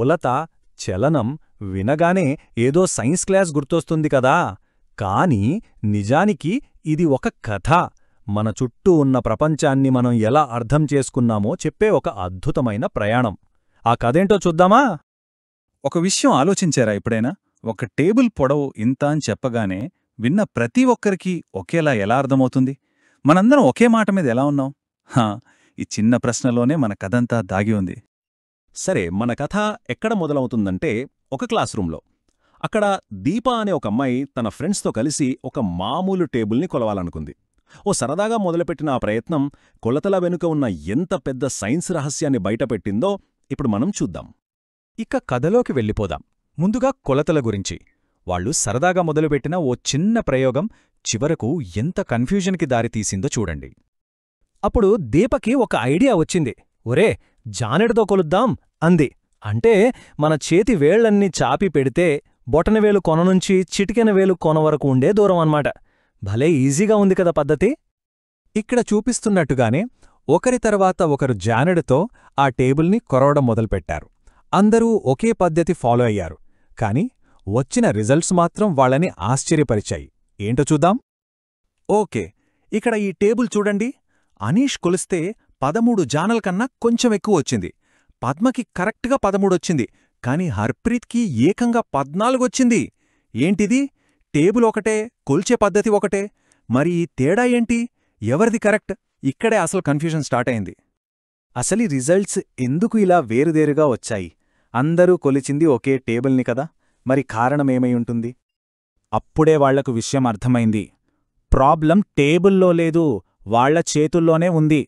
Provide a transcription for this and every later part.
కొలత, చలనం వినగానే ఏదో సైన్స్ క్లాస్ గుర్తొస్తుంది కదా. కానీ నిజానికి ఇది ఒక కథ. మన చుట్టూ ఉన్న ప్రపంచాన్ని మనం ఎలా అర్థం చేసుకున్నామో చెప్పే ఒక అద్భుతమైన ప్రయాణం. ఆ కథేంటో చూద్దామా? ఒక విషయం ఆలోచించారా ఎప్పుడైనా? ఒక టేబుల్ పొడవు ఇంత అని చెప్పగానే విన్న ప్రతి ఒక్కరికి ఒకేలా ఎలా అర్థమవుతుంది? మనందరం ఒకే మాట మీద ఎలా ఉన్నాం? ఈ చిన్న ప్రశ్నలోనే మన కథంతా దాగి ఉంది. సరే, మన కథ ఎక్కడ మొదలవుతుందంటే ఒక క్లాస్ రూంలో. అక్కడ దీప అనే ఒక అమ్మాయి తన ఫ్రెండ్స్తో కలిసి ఒక మామూలు టేబుల్ని కొలవాలనుకుంది. ఓ సరదాగా మొదలుపెట్టిన ఆ ప్రయత్నం కొలతల వెనుక ఉన్న ఎంత పెద్ద సైన్స్ రహస్యాన్ని బయటపెట్టిందో ఇప్పుడు మనం చూద్దాం. ఇక కథలోకి వెళ్ళిపోదాం. ముందుగా కొలతల గురించి. వాళ్ళు సరదాగా మొదలుపెట్టిన ఓ చిన్న ప్రయోగం చివరకు ఎంత కన్ఫ్యూజన్కి దారితీసిందో చూడండి. అప్పుడు దీపకి ఒక ఐడియా వచ్చింది. ఒరే, జానెడుతో కొలుద్దాం అంది. అంటే మన చేతి వేళ్లన్నీ చాపి పెడితే బొటనవేలు కొన నుంచి చిటికెనవేలు కొన వరకు ఉండే దూరం అన్నమాట. భలే ఈజీగా ఉంది కదా పద్ధతి. ఇక్కడ చూపిస్తున్నట్టుగానే ఒకరి తర్వాత ఒకరు జానెడుతో ఆ టేబుల్ని కొరవడం మొదలుపెట్టారు. అందరూ ఒకే పద్ధతి ఫాలో అయ్యారు. కాని వచ్చిన రిజల్ట్స్ మాత్రం వాళ్ళని ఆశ్చర్యపరిచాయి. ఏంటో చూద్దాం. ఓకే, ఇక్కడ ఈ టేబుల్ చూడండి. అనీష్ కొలిస్తే 13 జానల కన్నా కొంచెం ఎక్కువ వచ్చింది. పద్మకి కరెక్ట్గా 13 వచ్చింది. కాని హర్ప్రీత్కి ఏకంగా 14 వచ్చింది. ఏంటిది? టేబుల్ ఒకటే, కొల్చే పద్ధతి ఒకటే. మరి ఈ తేడా ఏంటి? ఎవరిది కరెక్ట్? ఇక్కడే అసలు కన్ఫ్యూజన్ స్టార్ట్ అయింది. అసలు రిజల్ట్స్ ఎందుకు ఇలా వేరువేరుగా వచ్చాయి? అందరూ కొలిచింది ఒకే టేబుల్ని కదా. మరి కారణమేమై ఉంటుంది? అప్పుడే వాళ్లకు విషయం అర్థమైంది. ప్రాబ్లం టేబుల్లో లేదు, వాళ్ల చేతుల్లోనే ఉంది.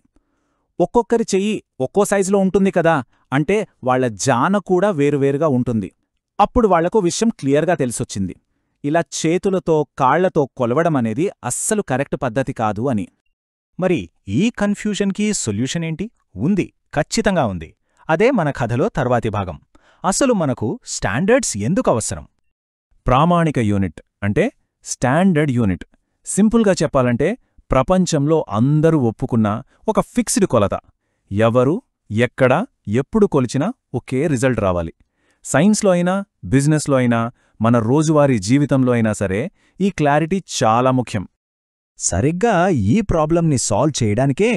ఒక్కొక్కరి చెయ్యి ఒక్కో సైజులో ఉంటుంది కదా, అంటే వాళ్ల జాన కూడా వేరువేరుగా ఉంటుంది. అప్పుడు వాళ్లకు విషయం క్లియర్గా తెలిసొచ్చింది. ఇలా చేతులతో కాళ్లతో కొలవడమనేది అస్సలు కరెక్ట్ పద్ధతి కాదు అని. మరి ఈ కన్ఫ్యూజన్కి సొల్యూషన్ ఏంటి? ఉంది, ఖచ్చితంగా ఉంది. అదే మన కథలో తర్వాతి భాగం. అసలు మనకు స్టాండర్డ్స్ ఎందుకు అవసరం? ప్రామాణిక యూనిట్ అంటే స్టాండర్డ్ యూనిట్. సింపుల్గా చెప్పాలంటే ప్రపంచంలో అందరూ ఒప్పుకున్న ఒక ఫిక్స్డ్ కొలత. ఎవరు, ఎక్కడ, ఎప్పుడు కొలిచినా ఒకే రిజల్ట్ రావాలి. సైన్స్లో అయినా, బిజినెస్లో అయినా, మన రోజువారీ జీవితంలో అయినా సరే ఈ క్లారిటీ చాలా ముఖ్యం. సరిగ్గా ఈ ప్రాబ్లంని సాల్వ్ చేయడానికే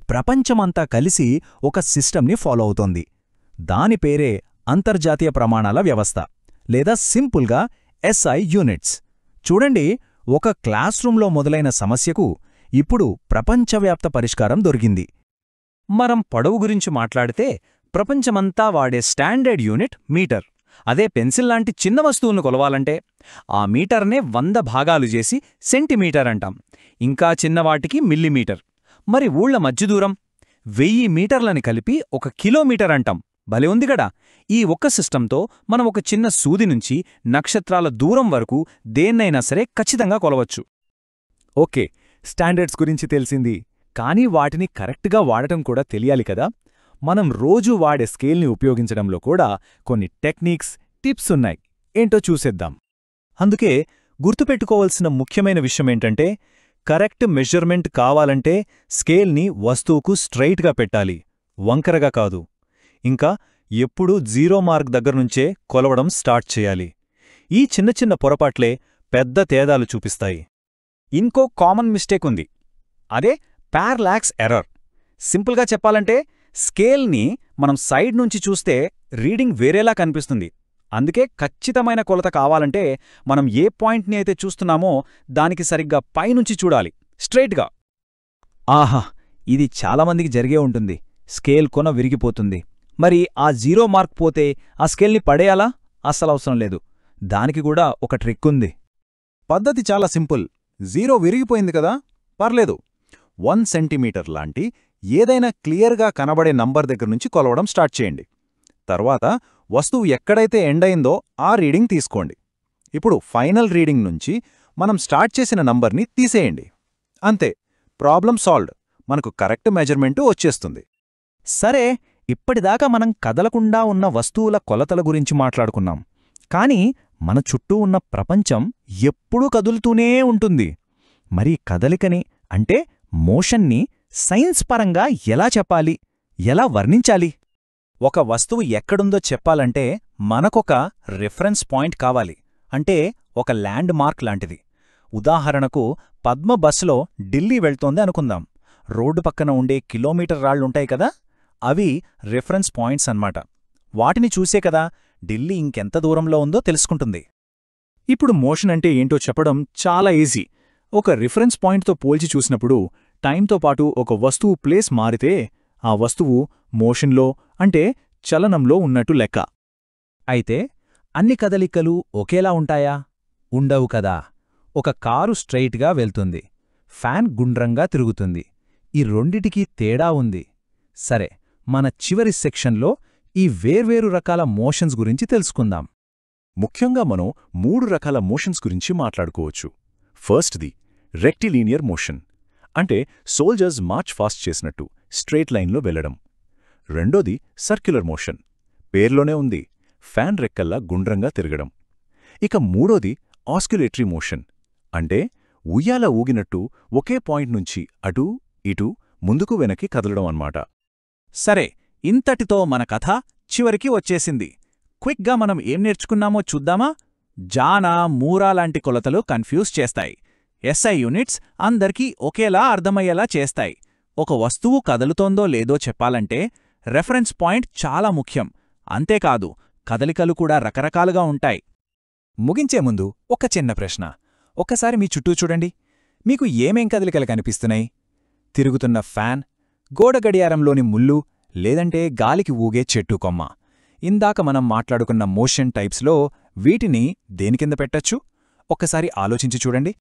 ప్రపంచమంతా కలిసి ఒక సిస్టమ్ని ఫాలో అవుతోంది. దాని పేరే అంతర్జాతీయ ప్రమాణాల వ్యవస్థ, లేదా సింపుల్గా SI యూనిట్స్. చూడండి, ఒక క్లాస్ రూంలో మొదలైన సమస్యకు ఇప్పుడు ప్రపంచవ్యాప్త పరిష్కారం దొరికింది. మనం పొడవు గురించి మాట్లాడితే ప్రపంచమంతా వాడే స్టాండర్డ్ యూనిట్ మీటర్. అదే పెన్సిల్ లాంటి చిన్న వస్తువును కొలవాలంటే ఆ మీటర్నే 100 భాగాలు చేసి సెంటీమీటర్ అంటాం. ఇంకా చిన్నవాటికి మిల్లీమీటర్. మరి ఊళ్ల మధ్య దూరం 1000 మీటర్లని కలిపి 1 కిలోమీటర్ అంటాం. భలే ఉంది గడా. ఈ ఒక్క సిస్టంతో మనం ఒక చిన్న సూది నుంచి నక్షత్రాల దూరం వరకు దేన్నైనా సరే ఖచ్చితంగా కొలవచ్చు. ఓకే, స్టాండర్డ్స్ గురించి తెలిసింది. కానీ వాటిని కరెక్ట్గా వాడటం కూడా తెలియాలి కదా. మనం రోజూ వాడే స్కేల్ని ఉపయోగించడంలో కూడా కొన్ని టెక్నిక్స్, టిప్స్ ఉన్నాయి. ఏంటో చూసేద్దాం. అందుకే గుర్తుపెట్టుకోవలసిన ముఖ్యమైన విషయమేంటంటే, కరెక్ట్ మెజర్మెంట్ కావాలంటే స్కేల్ని వస్తువుకు స్ట్రైట్గా పెట్టాలి, వంకరగా కాదు. ఇంకా ఎప్పుడూ 0 మార్క్ దగ్గర్నుంచే కొలవడం స్టార్ట్ చేయాలి. ఈ చిన్న చిన్న పొరపాట్లే పెద్ద తేడాలు చూపిస్తాయి. ఇంకో కామన్ మిస్టేక్ ఉంది. అదే పారలాక్స్ ఎర్రర్. సింపుల్గా చెప్పాలంటే స్కేల్ని మనం సైడ్ నుంచి చూస్తే రీడింగ్ వేరేలా కనిపిస్తుంది. అందుకే ఖచ్చితమైన కొలత కావాలంటే మనం ఏ పాయింట్ని అయితే చూస్తున్నామో దానికి సరిగ్గా పైనుంచి చూడాలి, స్ట్రైట్గా. ఆహా, ఇది చాలామందికి జరిగే ఉంటుంది. స్కేల్ కొన విరిగిపోతుంది. మరి ఆ 0 మార్క్ పోతే ఆ స్కేల్ని పడేయాలా? అస్సలవసరం లేదు. దానికి కూడా ఒక ట్రిక్ ఉంది. పద్ధతి చాలా సింపుల్. 0 విరిగిపోయింది కదా, పర్లేదు. 1 సెంటీమీటర్ లాంటి ఏదైనా క్లియర్గా కనబడే నంబర్ దగ్గర్నుంచి కొలవడం స్టార్ట్ చేయండి. తర్వాత వస్తువు ఎక్కడైతే ఎండ్ అయిందో ఆ రీడింగ్ తీసుకోండి. ఇప్పుడు ఫైనల్ రీడింగ్ నుంచి మనం స్టార్ట్ చేసిన నంబర్ని తీసేయండి. అంతే, ప్రాబ్లం సాల్వ్డ్. మనకు కరెక్ట్ మెజర్మెంటు వచ్చేస్తుంది. సరే, ఇప్పటిదాకా మనం కదలకుండా ఉన్న వస్తువుల కొలతల గురించి మాట్లాడుకున్నాం. కానీ మన చుట్టూ ఉన్న ప్రపంచం ఎప్పుడూ కదులుతూనే ఉంటుంది. మరి కదలికని అంటే మోషన్ని సైన్స్ పరంగా ఎలా చెప్పాలి, ఎలా వర్ణించాలి? ఒక వస్తువు ఎక్కడుందో చెప్పాలంటే మనకొక రిఫరెన్స్ పాయింట్ కావాలి, అంటే ఒక ల్యాండ్ మార్క్ లాంటిది. ఉదాహరణకు పద్మ బస్సులో ఢిల్లీ వెళ్తోంది అనుకుందాం. రోడ్డు పక్కన ఉండే కిలోమీటర్ రాళ్లుంటాయి కదా, అవి రిఫరెన్స్ పాయింట్స్ అన్నమాట. వాటిని చూసే కదా ఢిల్లీ ఇంకెంత దూరంలో ఉందో తెలుసుకుంటుంది. ఇప్పుడు మోషన్ అంటే ఏంటో చెప్పడం చాలా ఈజీ. ఒక రిఫరెన్స్ పాయింట్తో పోల్చి చూసినప్పుడు టైంతో పాటు ఒక వస్తువు ప్లేస్ మారితే ఆ వస్తువు మోషన్లో అంటే చలనంలో ఉన్నట్టు లెక్క. అయితే అన్ని కదలికలు ఒకేలా ఉంటాయా? ఉండవు కదా. ఒక కారు స్ట్రెయిట్గా వెళ్తుంది, ఫ్యాన్ గుండ్రంగా తిరుగుతుంది. ఈ రెండిటికీ తేడా ఉంది. సరే, మన చివరి సెక్షన్లో ఈ వేర్వేరు రకాల మోషన్స్ గురించి తెలుసుకుందాం. ముఖ్యంగా మనం 3 రకాల మోషన్స్ గురించి మాట్లాడుకోవచ్చు. ఫస్ట్ది రెక్టిలీనియర్ మోషన్, అంటే సోల్జర్స్ మార్చ్ ఫాస్ట్ చేసినట్టు స్ట్రెయిట్ లైన్లో వెళ్లడం. రెండోది సర్క్యులర్ మోషన్, పేర్లోనే ఉంది, ఫ్యాన్ రెక్కల్లా గుండ్రంగా తిరగడం. ఇక మూడోది ఆస్క్యులేటరీ మోషన్, అంటే ఉయ్యాల ఊగినట్టు ఒకే పాయింట్ నుంచి అటూ ఇటూ ముందుకు వెనక్కి కదలడం అన్నమాట. సరే, ఇంతటితో మన కథ చివరికి వచ్చేసింది. క్విక్గా మనం ఏం నేర్చుకున్నామో చూద్దామా? జానా, మూరా లాంటి కొలతలు కన్ఫ్యూజ్ చేస్తాయి. ఎస్ఐ యూనిట్స్ అందరికీ ఒకేలా అర్థమయ్యేలా చేస్తాయి. ఒక వస్తువు కదలుతోందో లేదో చెప్పాలంటే రెఫరెన్స్ పాయింట్ చాలా ముఖ్యం. అంతేకాదు, కదలికలు కూడా రకరకాలుగా ఉంటాయి. ముగించే ముందు ఒక చిన్న ప్రశ్న. ఒక్కసారి మీ చుట్టూ చూడండి. మీకు ఏమేం కదలికలు కనిపిస్తున్నాయి? తిరుగుతున్న ఫ్యాన్, గోడ గడియారంలోని ముళ్ళు, లేదంటే గాలికి ఊగే చెట్టు కొమ్మ. ఇందాక మనం మాట్లాడుకున్న మోషన్ టైప్స్లో వీటిని దేనికింద పెట్టచ్చు? ఒక్కసారి ఆలోచించి చూడండి.